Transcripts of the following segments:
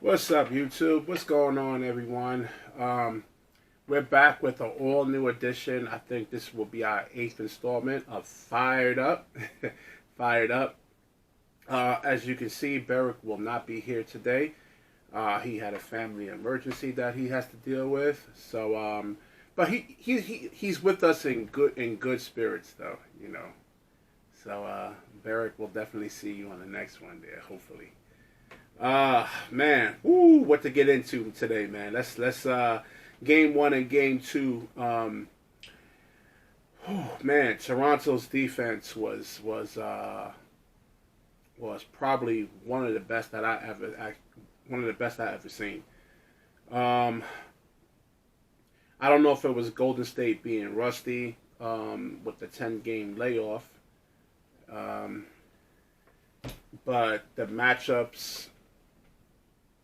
What's up, YouTube? What's going on, everyone? We're back with an all-new edition. I think this will be our 8th installment of Fired Up. Fired Up. As you can see, Beric will not be here today. He had a family emergency that he has to deal with. But he's with us in good spirits, though. So Beric will definitely see you on the next one there, hopefully. Man, what to get into today, man. Let's game one and game two. Man, Toronto's defense was probably one of the best that I ever seen. Um, I don't know if it was Golden State being rusty with the 10-game layoff, um, but the matchups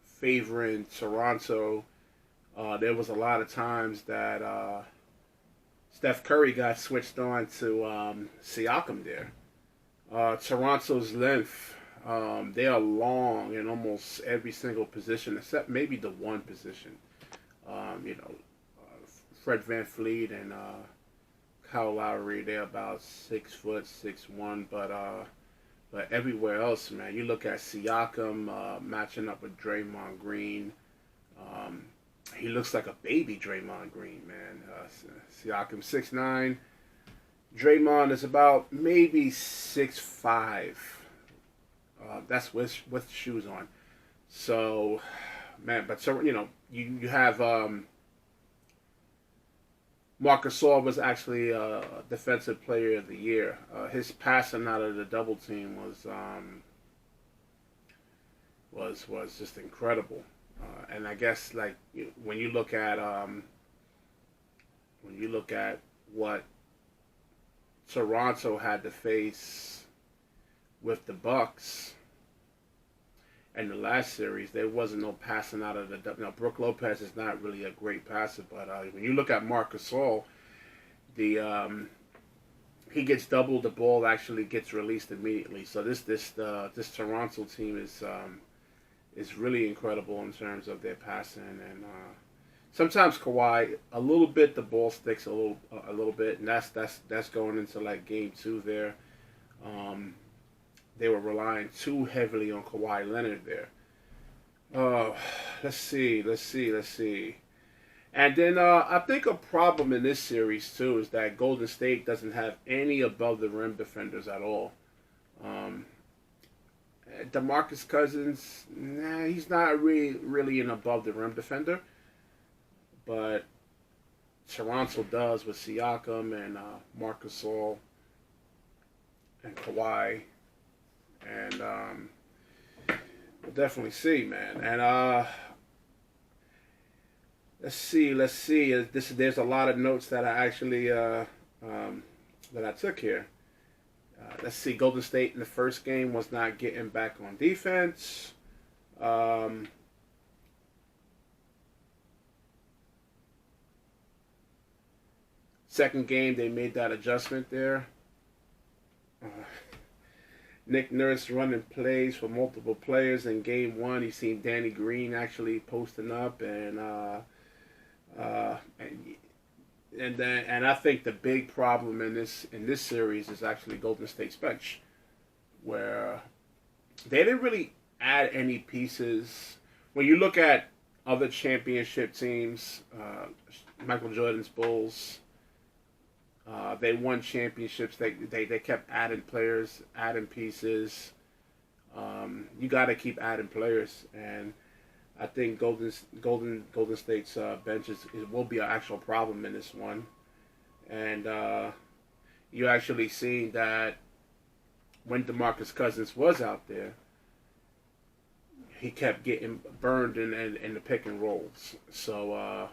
favoring Toronto. There was a lot of times that Steph Curry got switched on to Siakam there. Toronto's length, they are long in almost every single position except maybe the one position. Fred VanVleet and Kyle Lowry, they're about 6 foot, 6'1", but everywhere else, man, you look at Siakam matching up with Draymond Green. He looks like a baby Draymond Green, man. Siakam 6'9". Draymond is about maybe 6'5". That's with shoes on. So, man, but so you have Marcus Gasol was actually Defensive Player of the Year. His passing out of the double team was just incredible. And I guess when you look at what Toronto had to face with the Bucks in the last series, there wasn't no passing out of the. Brook Lopez is not really a great passer, but when you look at Marcus Gasol, he gets doubled. The ball actually gets released immediately. So this Toronto team is really incredible in terms of their passing, and sometimes Kawhi a little bit, the ball sticks a little bit, and that's going into game two there. They were relying too heavily on Kawhi Leonard there. Let's see. And then I think a problem in this series too is that Golden State doesn't have any above the rim defenders at all. DeMarcus Cousins, he's not really an above the rim defender, but Toronto does with Siakam and Marcus Gasol and Kawhi. And we'll definitely see, man. And let's see. There's a lot of notes that I actually that I took here. Let's see. Golden State in the first game was not getting back on defense. Second game, they made that adjustment there. Nick Nurse running plays for multiple players in game one. He seen Danny Green actually posting up, and I think the big problem in this series is actually Golden State's bench, where they didn't really add any pieces. When you look at other championship teams, Michael Jordan's Bulls. They won championships. They kept adding players, adding pieces. You got to keep adding players, and I think Golden State's bench will be an actual problem in this one. And you actually seen that when DeMarcus Cousins was out there, he kept getting burned in the pick and rolls. So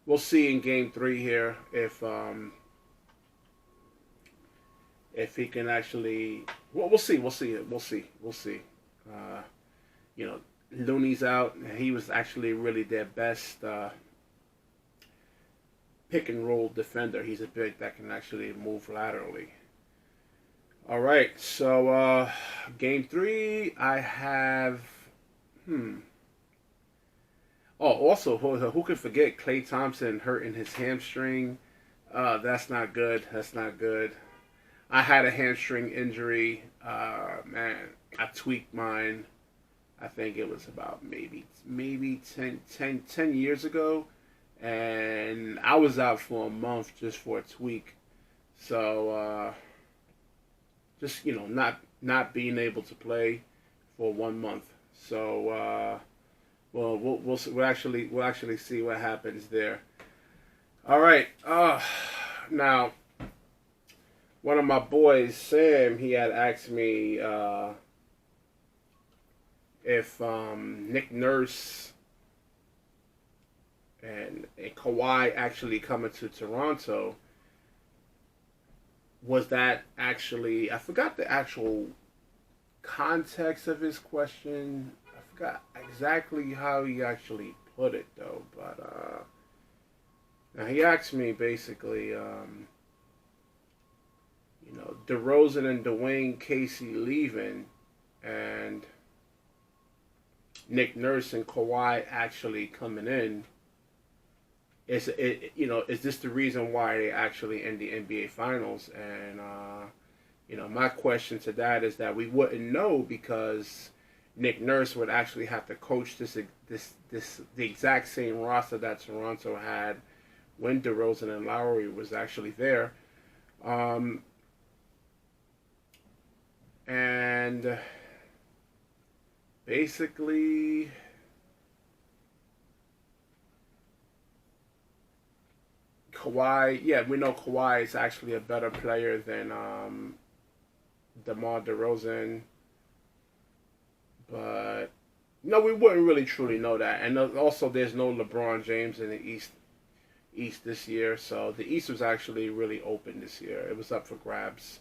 we'll see in game three here if he can actually, well, we'll see. Looney's out. He was actually really their best pick and roll defender. He's a big that can actually move laterally. All right, so game three, I have Oh, also, who could forget Klay Thompson hurting his hamstring? That's not good. That's not good. I had a hamstring injury. Man, I tweaked mine. I think it was about maybe 10 years ago, and I was out for a month just for a tweak. So just not being able to play for 1 month. So well we'll actually see what happens there. All right. Now one of my boys, Sam, he had asked me if Nick Nurse and Kawhi actually coming to Toronto, was that actually, I forgot the actual context of his question. I forgot exactly how he actually put it though, but now he asked me basically, DeRozan and Dwayne Casey leaving, and Nick Nurse and Kawhi actually coming in. Is this the reason why they actually in the NBA Finals? And my question to that is that we wouldn't know, because Nick Nurse would actually have to coach the exact same roster that Toronto had when DeRozan and Lowry was actually there. And basically, Kawhi, yeah, we know Kawhi is actually a better player than DeMar DeRozan, but no, we wouldn't really truly know that. And also, there's no LeBron James in the East this year, so the East was actually really open this year. It was up for grabs.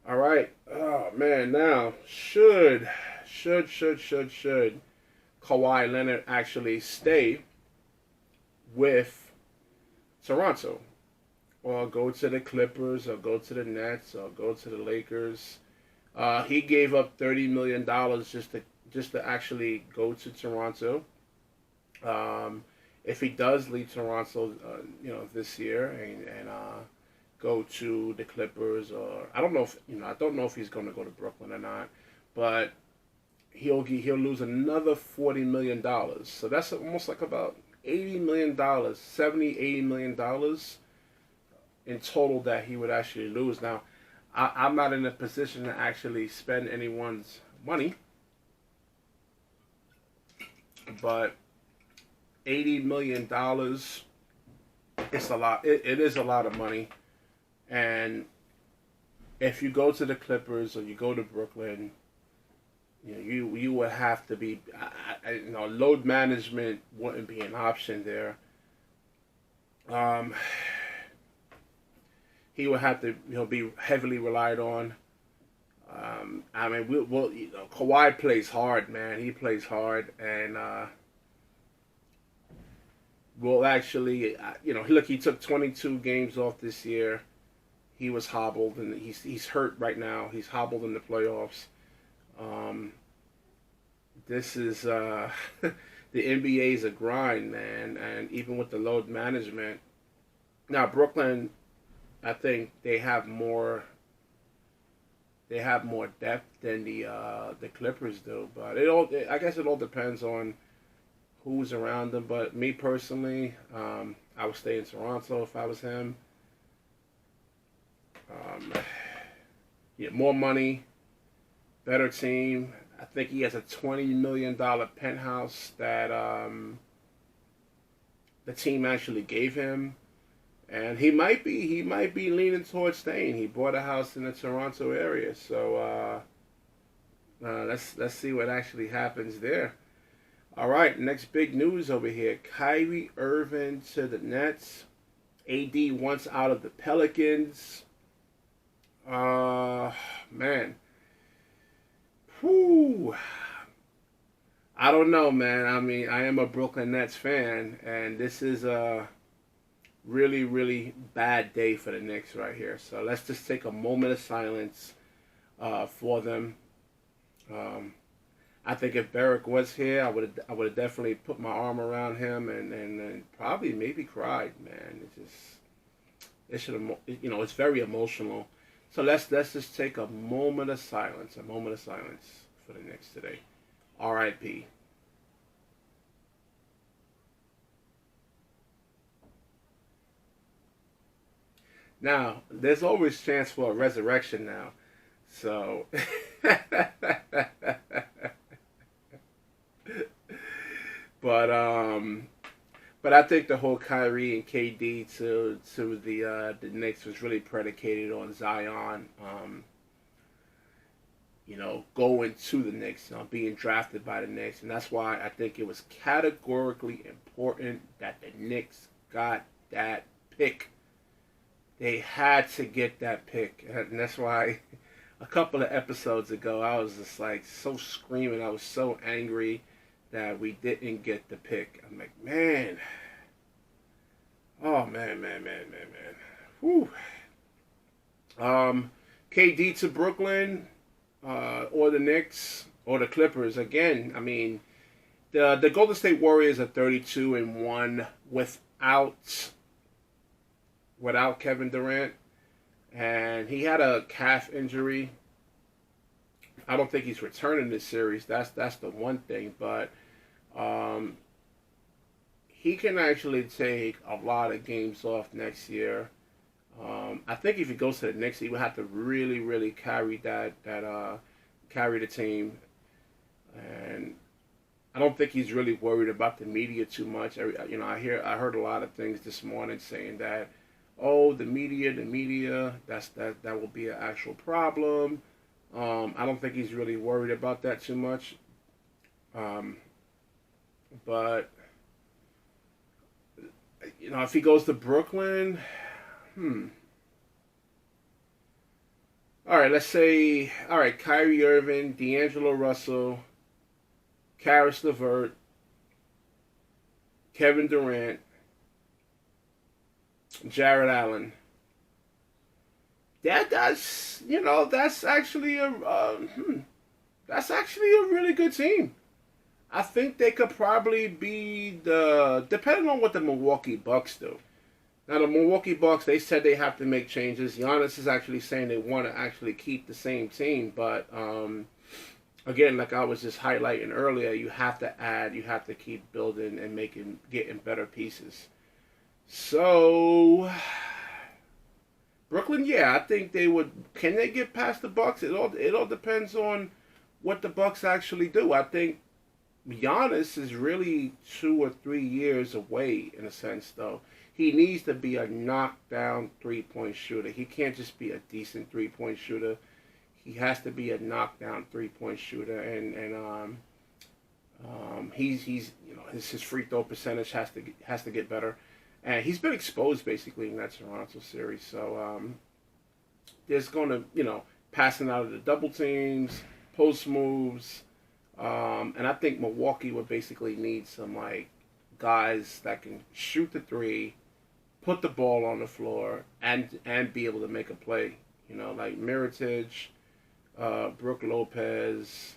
All right. Oh man, now should Kawhi Leonard actually stay with Toronto, or go to the Clippers, or go to the Nets, or go to the Lakers? He gave up $30 million just to actually go to Toronto. If he does leave Toronto, this year, and go to the Clippers, or I don't know if he's going to go to Brooklyn or not, but he'll lose another $40 million. So that's almost like about $80 million, 70, $80 million in total that he would actually lose. Now, I'm not in a position to actually spend anyone's money, but $80 million, it's a lot. It is a lot of money. And if you go to the Clippers or you go to Brooklyn, you would have to be, load management wouldn't be an option there. He would have to, be heavily relied on. Kawhi plays hard, man. He plays hard, and will actually, look, he took 22 games off this year. He was hobbled, and he's hurt right now. He's hobbled in the playoffs. This is the NBA is a grind, man, and even with the load management. Now Brooklyn, I think they have more. They have more depth than the Clippers do, but I guess it all depends on who's around them. But me personally, I would stay in Toronto if I was him. Yeah, more money, better team. I think he has a $20 million penthouse that the team actually gave him, and he might be leaning towards staying. He bought a house in the Toronto area, so let's see what actually happens there. All right, next big news over here: Kyrie Irving to the Nets. AD wants out of the Pelicans. Man. Whew. I don't know, man. I mean, I am a Brooklyn Nets fan, and this is a really, really bad day for the Knicks right here. So let's just take a moment of silence for them. I think if Barrick was here, I would have definitely put my arm around him and probably maybe cried. Man, it should have, it's very emotional. So let's just take a moment of silence, for the Knicks today. R.I.P. Now, there's always chance for a resurrection now. So, but but I think the whole Kyrie and KD to the Knicks was really predicated on Zion, going to the Knicks, being drafted by the Knicks, and that's why I think it was categorically important that the Knicks got that pick. They had to get that pick, and that's why a couple of episodes ago I was just like so screaming. I was so angry that we didn't get the pick. I'm like, man, oh man, man, man, man, man. Whew. KD to Brooklyn, or the Knicks, or the Clippers. Again, I mean, the Golden State Warriors are 32-1 without Kevin Durant, and he had a calf injury. I don't think he's returning this series. That's the one thing, but he can actually take a lot of games off next year. I think if he goes to the Knicks, he would have to really, really carry carry the team, and I don't think he's really worried about the media too much. I heard a lot of things this morning saying that, oh, the media, that will be an actual problem. I don't think he's really worried about that too much. But if he goes to Brooklyn, All right, let's say, Kyrie Irving, D'Angelo Russell, Karis LeVert, Kevin Durant, Jared Allen. That's actually that's actually a really good team. I think they could probably be depending on what the Milwaukee Bucks do. Now, the Milwaukee Bucks, they said they have to make changes. Giannis is actually saying they want to actually keep the same team. But, again, like I was just highlighting earlier, you have to add, you have to keep building and getting better pieces. So, Brooklyn, yeah, I think they would. Can they get past the Bucks? It all depends on what the Bucks actually do. I think Giannis is really 2 or 3 years away, in a sense, though. He needs to be a knockdown three-point shooter. He can't just be a decent three-point shooter. He has to be a knockdown three-point shooter, and his free throw percentage has to get better, and he's been exposed basically in that Toronto series. So there's going to passing out of the double teams, post moves, and I think Milwaukee would basically need some guys that can shoot the three, put the ball on the floor, and be able to make a play. Like Mirotic, Brook Lopez.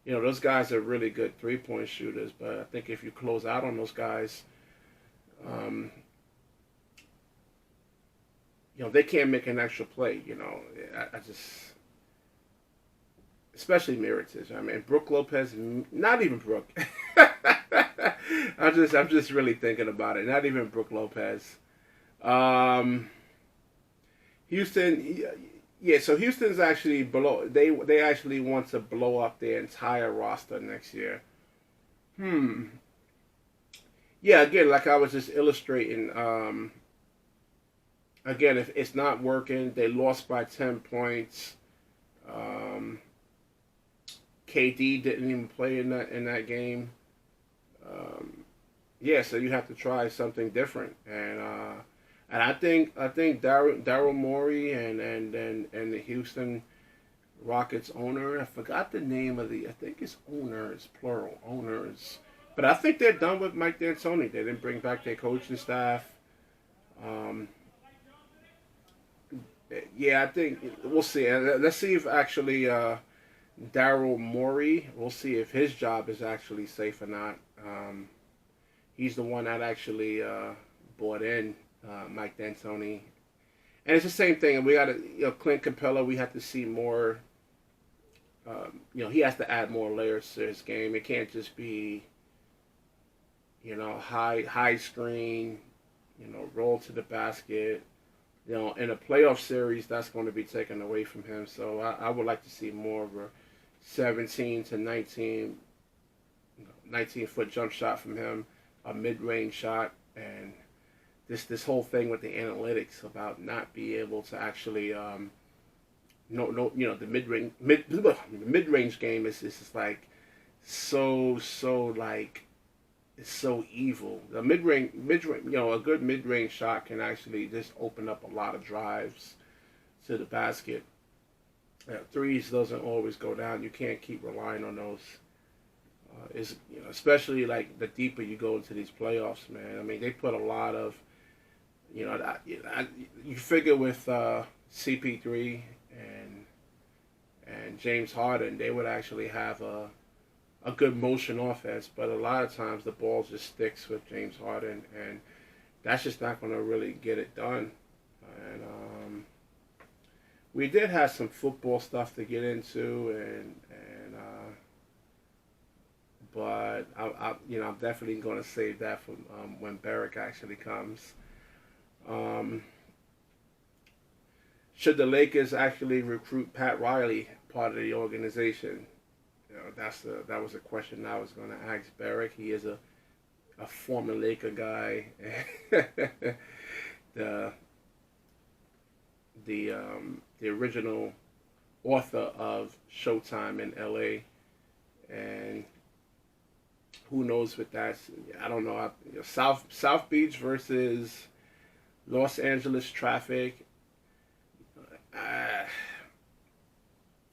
Those guys are really good three-point shooters, but I think if you close out on those guys, they can't make an extra play. I just, especially Mirotic. I mean, Brook Lopez, not even Brook. I'm just really thinking about it. Not even Brook Lopez. Houston, yeah. So Houston's actually below. They actually want to blow up their entire roster next year. Yeah. Again, like I was just illustrating. Again, if it's not working, they lost by 10 points. KD didn't even play in that game. Yeah, so you have to try something different, and I think Daryl Morey and the Houston Rockets owner, I forgot the name of I think it's owners, plural owners, but I think they're done with Mike D'Antoni. They didn't bring back their coaching staff. Yeah, I think we'll see. Let's see if actually Daryl Morey, we'll see if his job is actually safe or not. He's the one that actually brought in Mike D'Antoni, and it's the same thing. And we got to, Clint Capella. We have to see more. He has to add more layers to his game. It can't just be, high screen, roll to the basket. In a playoff series, that's going to be taken away from him. So I would like to see more of a 17 to 19-foot jump shot from him, a mid-range shot, and this whole thing with the analytics about not being able to actually the mid-range game is just like so like it's so evil. The mid-range, a good mid-range shot can actually just open up a lot of drives to the basket. Threes doesn't always go down. You can't keep relying on those. Especially like the deeper you go into these playoffs, man. I mean, they put a lot of, you figure with CP3 and James Harden, they would actually have a good motion offense, but a lot of times the ball just sticks with James Harden, and that's just not going to really get it done. And we did have some football stuff to get into, but I'm definitely going to save that for when Barrick actually comes. Should the Lakers actually recruit Pat Riley, part of the organization? That was a question I was going to ask Barrick. He is a former Laker guy. the original author of Showtime in LA, and who knows what that's. I don't know. South Beach versus Los Angeles traffic,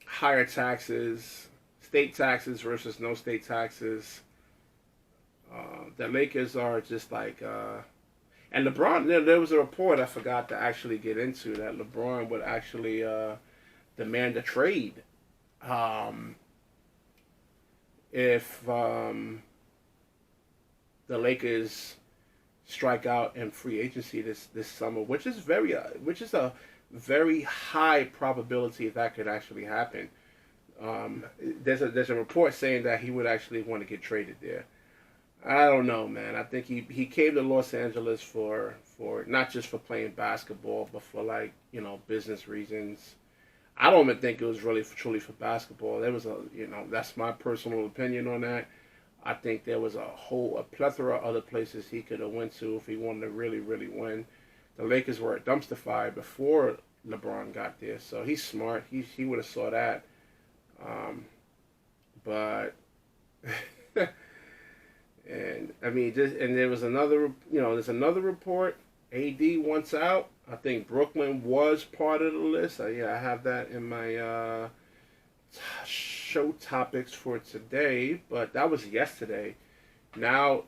higher taxes, state taxes versus no state taxes. The Lakers are just like, and LeBron. There was a report I forgot to actually get into that LeBron would actually demand a trade if the Lakers strike out in free agency this summer, which is a very high probability that could actually happen. There's a report saying that he would actually want to get traded there. I don't know, man. I think he came to Los Angeles for not just for playing basketball, but for business reasons. I don't even think it was really truly for basketball. There was that's my personal opinion on that. I think there was a plethora of other places he could have went to if he wanted to really, really win. The Lakers were a dumpster fire before LeBron got there, so he's smart. He would have saw that. But and I mean, there was another, there's another report. AD wants out. I think Brooklyn was part of the list. I have that in my show topics for today, but that was yesterday. Now,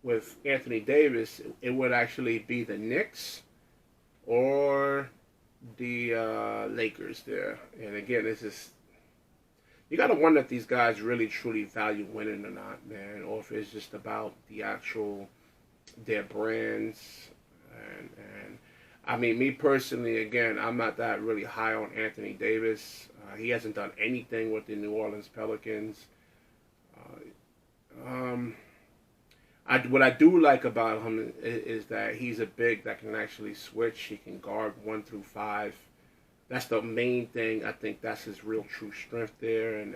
with Anthony Davis, it would actually be the Knicks or the Lakers there. And again, it's just, you got to wonder if these guys really truly value winning or not, man, or if it's just about the actual, their brands. And I mean, me personally, again, I'm not that really high on Anthony Davis. He hasn't done anything with the New Orleans Pelicans. What I do like about him is that he's a big that can actually switch. He can guard 1 through 5. That's the main thing. I think that's his real true strength there, and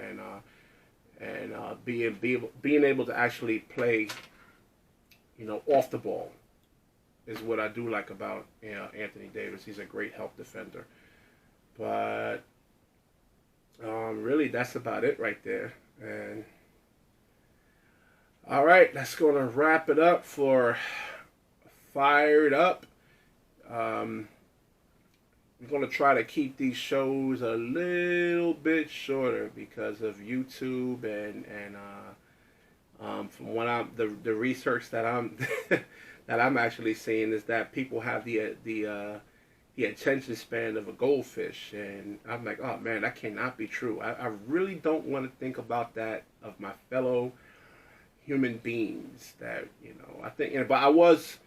being able to actually play, off the ball, is what I do like about Anthony Davis. He's a great help defender, but really that's about it right there. And all right, that's going to wrap it up for Fired Up. We're going to try to keep these shows a little bit shorter because of YouTube and from what the research that I'm that I'm actually seeing is that people have the the attention span of a goldfish. And I'm like, oh man, that cannot be true. I really don't want to think about that of my fellow human beings. That I think, but I was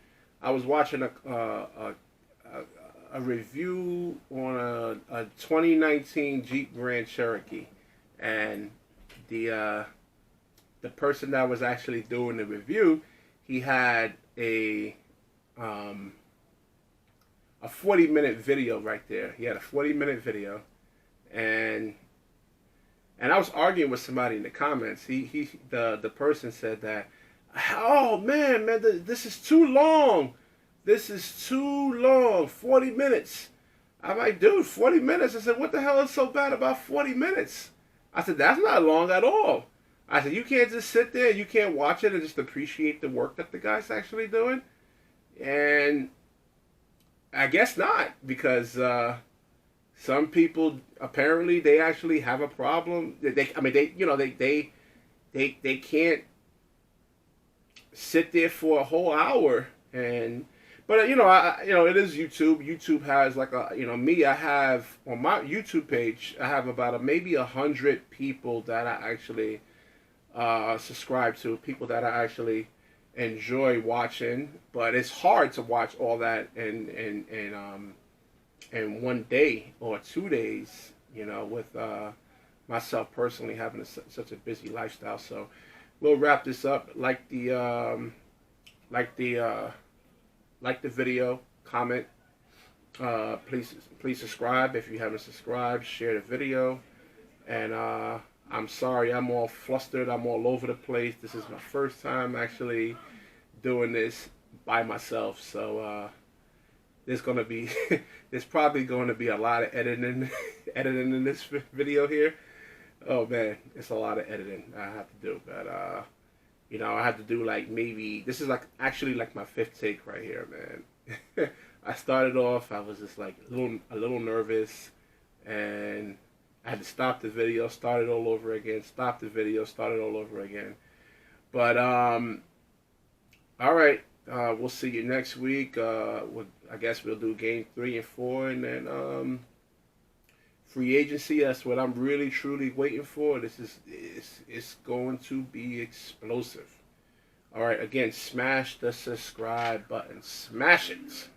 watching a review on a 2019 Jeep Grand Cherokee, and the person that was actually doing the review, he had um, a 40-minute video right there. He had a 40-minute video, and I was arguing with somebody in the comments. The person said that, oh man, this is too long. This is too long. 40 minutes. I'm like, dude, 40 minutes. I said, what the hell is so bad about 40 minutes? I said, that's not long at all. I said, you can't just sit there, you can't watch it and just appreciate the work that the guy's actually doing. And I guess not, because some people apparently they actually have a problem. They can't sit there for a whole hour. And but it is YouTube. YouTube has like me. I have on my YouTube page. I have about maybe 100 people that I actually subscribe to. People that I actually enjoy watching. But it's hard to watch all that in one day or 2 days. With myself personally having such a busy lifestyle. So we'll wrap this up. Like the video, comment. Please subscribe if you haven't subscribed. Share the video. And I'm sorry, I'm all flustered. I'm all over the place. This is my first time actually doing this by myself. So there's probably going to be a lot of editing in this video here. Oh man, it's a lot of editing I have to do. But I have to do this is actually my 5th take right here, man. I started off, I was just a little nervous, and I had to stop the video, start it all over again, stop the video, start it all over again. But all right, we'll see you next week. I guess we'll do game 3 and 4, and then free agency. That's what I'm really truly waiting for. It's going to be explosive. All right, again, smash the subscribe button. Smash it.